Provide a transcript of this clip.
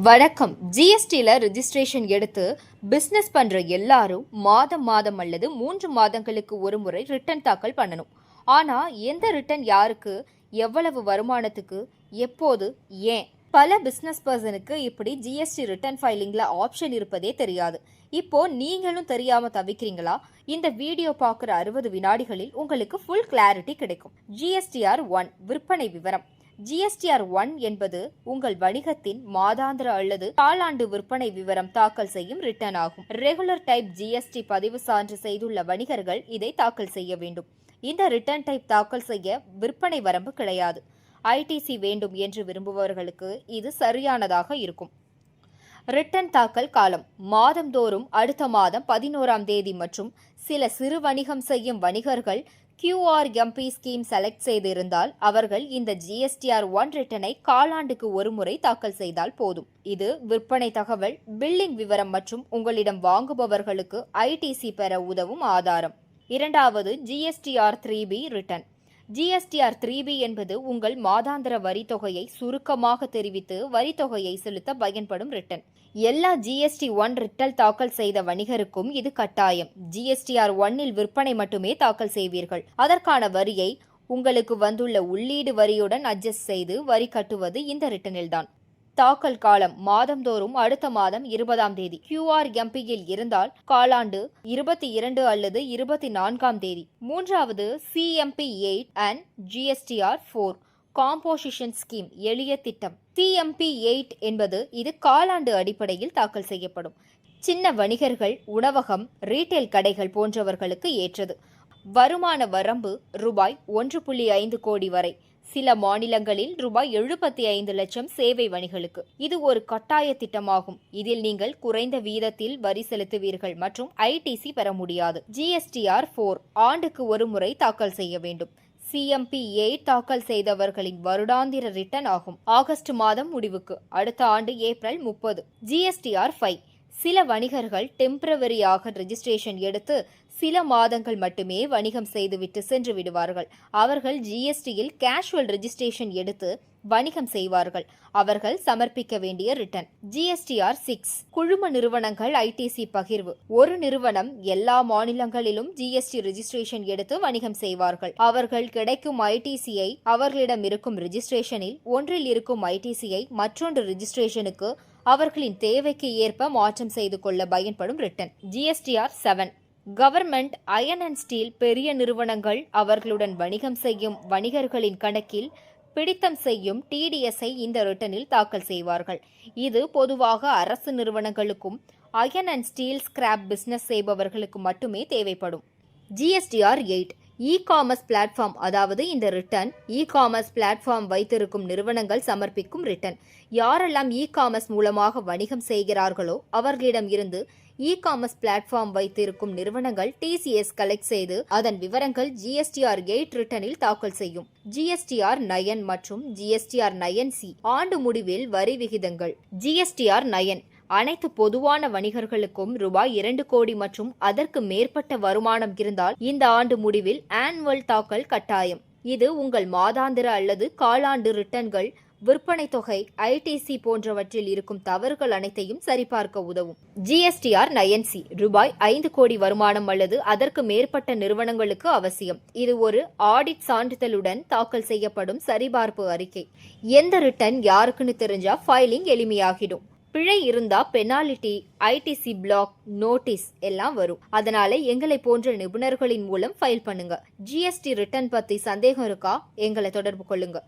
வணக்கம். ஜிஎஸ்டியில் ரெஜிஸ்ட்ரேஷன் எடுத்து பிஸ்னஸ் பண்ணுற எல்லாரும் மாதம் அல்லது 3 மாதங்களுக்கு ஒரு முறை ரிட்டர்ன் தாக்கல் பண்ணணும். ஆனால் எந்த ரிட்டர்ன் யாருக்கு, எவ்வளவு வருமானத்துக்கு, எப்போது, ஏன்? பல பிஸ்னஸ் பர்சனுக்கு இப்படி ஜிஎஸ்டி ரிட்டர்ன் ஃபைலிங்கில் ஆப்ஷன் இருப்பதே தெரியாது. இப்போ நீங்களும் தெரியாமல் தவிக்கிறீங்களா? இந்த வீடியோ பார்க்குற 60 வினாடிகளில் உங்களுக்கு ஃபுல் கிளாரிட்டி கிடைக்கும். ஜிஎஸ்டிஆர் 1 விற்பனை விவரம். ஜிஎஸ்டிஆர் 1 என்பது உங்கள் வணிகத்தின் மாதாந்திர அல்லது காலாண்டு விற்பனை விவரம் தாக்கல் செய்யும் ரிட்டர்ன் ஆகும். ரெகுலர் டைப் ஜிஎஸ்டி பதிவு சான்று செய்துள்ள வணிகர்கள் இதை தாக்கல் செய்ய வேண்டும். இந்த ரிட்டர்ன் டைப் தாக்கல் செய்ய விற்பனை வரம்பு கிடையாது. ஐடிசி வேண்டும் என்று விரும்புபவர்களுக்கு இது சரியானதாக இருக்கும். ரிட்டர்ன் தாக்கல் காலம் மாதந்தோறும் அடுத்த மாதம் 11ஆம் தேதி மற்றும் சில சிறு வணிகம் செய்யும் வணிகர்கள் QRMP ஸ்கீம் செலக்ட் செய்திருந்தால் அவர்கள் இந்த ஜிஎஸ்டிஆர் 1 ரிட்டனை காலாண்டுக்கு ஒரு முறை தாக்கல் செய்தால் போதும். இது விற்பனை தகவல், பில்லிங் விவரம் மற்றும் உங்களிடம் வாங்குபவர்களுக்கு ஐடிசி பெற உதவும் ஆதாரம். இரண்டாவது, GSTR 3B return. GSTR 3B என்பது உங்கள் மாதாந்திர வரி தொகையை சுருக்கமாக தெரிவித்து வரி தொகையை செலுத்த பயன்படும் ரிட்டர்ன். எல்லா ஜிஎஸ்டி 1 ரிட்டர்ன் தாக்கல் செய்த வணிகருக்கும் இது கட்டாயம். ஜிஎஸ்டிஆர் 1 விற்பனை மட்டுமே தாக்கல் செய்வீர்கள். அதற்கான வரியை உங்களுக்கு வந்துள்ள உள்ளீடு வரியுடன் அட்ஜஸ்ட் செய்து வரி கட்டுவது இந்த ரிட்டர்னில்தான். தாக்கல் காலம் மாதந்தோறும் அடுத்த மாதம் 20ஆம் தேதி. QRMPயில் இருந்தால் காலாண்டு 22 அல்லது 24ஆம் தேதி. மூன்றாவது, CMP 8 and GSTR 4 composition scheme எளிய திட்டம். CMP 8 என்பது இது காலாண்டு அடிப்படையில் தாக்கல் செய்யப்படும். சின்ன வணிகர்கள், உணவகம், ரீட்டைல் கடைகள் போன்றவர்களுக்கு ஏற்றது. வருமான வரம்பு ரூபாய் 1.5 கோடி வரை. சில மாநிலங்களில் ரூபாய் 75 லட்சம் சேவை வணிகளுக்கு. இது ஒரு கட்டாய திட்டமாகும். இதில் நீங்கள் குறைந்த வீதத்தில் வரி செலுத்துவீர்கள் மற்றும் ஐடிசி பெற முடியாது. GSTR 4 ஆண்டுக்கு ஒரு முறை தாக்கல் செய்ய வேண்டும். CMP 8 தாக்கல் செய்தவர்களின் வருடாந்திர ரிட்டர்ன் ஆகும். ஆகஸ்ட் மாதம் முடிவுக்கு, அடுத்த ஆண்டு ஏப்ரல் 30. GSTR 5 சில வணிகர்கள் டெம்பரவரியாக ரெஜிஸ்ட்ரேஷன் எடுத்து சில மாதங்கள் மட்டுமே வணிகம் செய்துவிட்டு சென்று விடுவார்கள். அவர்கள் ஜிஎஸ்டியில் கேஷுவல் ரெஜிஸ்ட்ரேஷன் எடுத்து வணிகம் செய்வார்கள். அவர்கள் சமர்ப்பிக்க வேண்டிய ரிட்டர்ன். GSTR 6 குழும நிறுவனங்கள் ஐடிசி பகிர்வு. ஒரு நிறுவனம் எல்லா மாநிலங்களிலும் ஜிஎஸ்டி ரெஜிஸ்ட்ரேஷன் எடுத்து வணிகம் செய்வார்கள். அவர்கள் கிடைக்கும் ஐடிசியை அவர்களிடம் இருக்கும் ரெஜிஸ்ட்ரேஷனில் ஒன்றில் இருக்கும் ஐடிசியை மற்றொன்று ரெஜிஸ்ட்ரேஷனுக்கு அவர்களின் தேவைக்கு ஏற்ப மாற்றம் செய்து கொள்ள பயன்படும் return. GSTR 7 government iron and Steeles பெரிய நிறுவனங்கள் அவர்களுடன் வணிகம் செய்யும் வணிகர்களின் கணக்கில் பிடித்தம் செய்யும் TDSஐ இந்த ரிட்டனில் தாக்கல் செய்வார்கள். இது பொதுவாக அரசு நிறுவனங்களுக்கும் iron and Steeles scrap business செய்பவர்களுக்கு மட்டுமே தேவைப்படும். GSTR 8 e-commerce platform. அதாவது இந்த ரிட்டர்ன் இ-காமர்ஸ் பிளாட்ஃபார்ம் வைத்திருக்கும் நிறுவனங்கள் சமர்ப்பிக்கும் ரிட்டர்ன். யாரெல்லாம் இ-காமர்ஸ் மூலமாக வணிகம் செய்கிறார்களோ அவர்களிடம் இருந்து இ-காமர்ஸ் பிளாட்ஃபார்ம் வைத்திருக்கும் நிறுவனங்கள் TCS கலெக்ட் செய்து அதன் விவரங்கள் GSTR 8 ரிட்டனில் தாக்கல் செய்யும். GSTR 9 மற்றும் GSTR 9C ஆண்டு முடிவில் வரி விகிதங்கள். GSTR 9 அனைத்து பொதுவான வணிகர்களுக்கும் ரூபாய் 2 கோடி மற்றும் அதற்கு மேற்பட்ட வருமானம் இருந்தால் இந்த ஆண்டு முடிவில் ஆனுவல் தாக்கல் கட்டாயம். இது உங்கள் மாதாந்திர அல்லது காலாண்டு ரிட்டர்ன்கள், விற்பனை தொகை, ஐடிசி போன்றவற்றில் இருக்கும் தவறுகள் அனைத்தையும் சரிபார்க்க உதவும். GSTR 9C ரூபாய் 5 கோடி வருமானம் அல்லது அதற்கு மேற்பட்ட நிறுவனங்களுக்கு அவசியம். இது ஒரு ஆடிட் சான்றிதழுடன் தாக்கல் செய்யப்படும் சரிபார்ப்பு அறிக்கை. எந்த ரிட்டர்ன் யாருக்குன்னு தெரிஞ்சா ஃபைலிங் எளிமையாகிடும். பிழை இருந்தா பெனாலிட்டி, ஐடிசி பிளாக், நோட்டீஸ் எல்லாம் வரும். அதனால எங்களை போன்ற நிபுணர்களின் மூலம் ஃபைல் பண்ணுங்க. GST ரிட்டர்ன் பத்தி சந்தேகம் இருக்கா? எங்களை தொடர்பு கொள்ளுங்க.